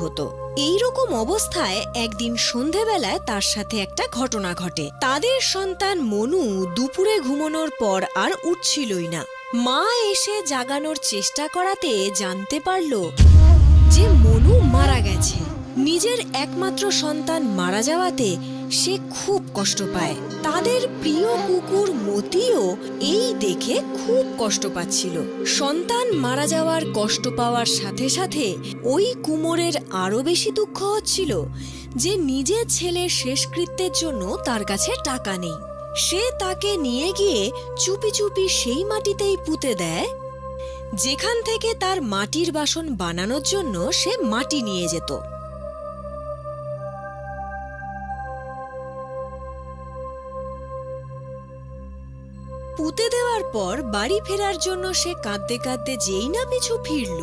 হতো। এইরকম অবস্থায় একদিন সন্ধেবেলায় তার সাথে একটা ঘটনা ঘটে। তাদের সন্তান মনু দুপুরে ঘুমানোর পর আর উঠছিলই না। মা এসে জাগানোর চেষ্টা করাতে জানতে পারল যে মনু মারা গেছে। নিজের একমাত্র সন্তান মারা যাওয়াতে সে খুব কষ্ট পায়। তাদের প্রিয় কুকুর মতিও এই দেখে খুব কষ্ট পাচ্ছিল। সন্তান মারা যাওয়ার কষ্ট পাওয়ার সাথে সাথে ওই কুমোরের আরো বেশি দুঃখ হচ্ছিল যে নিজের ছেলের শেষকৃত্যের জন্য তার কাছে টাকা নেই। সে তাকে নিয়ে গিয়ে চুপি চুপি সেই মাটিতেই পুঁতে দেয় যেখান থেকে তার মাটির বাসন বানানোর জন্য সে মাটি নিয়ে যেত। পুঁতে দেওয়ার পর বাড়ি ফেরার জন্য সে কাঁদতে কাঁদতে যেই না পিছু ফিরল,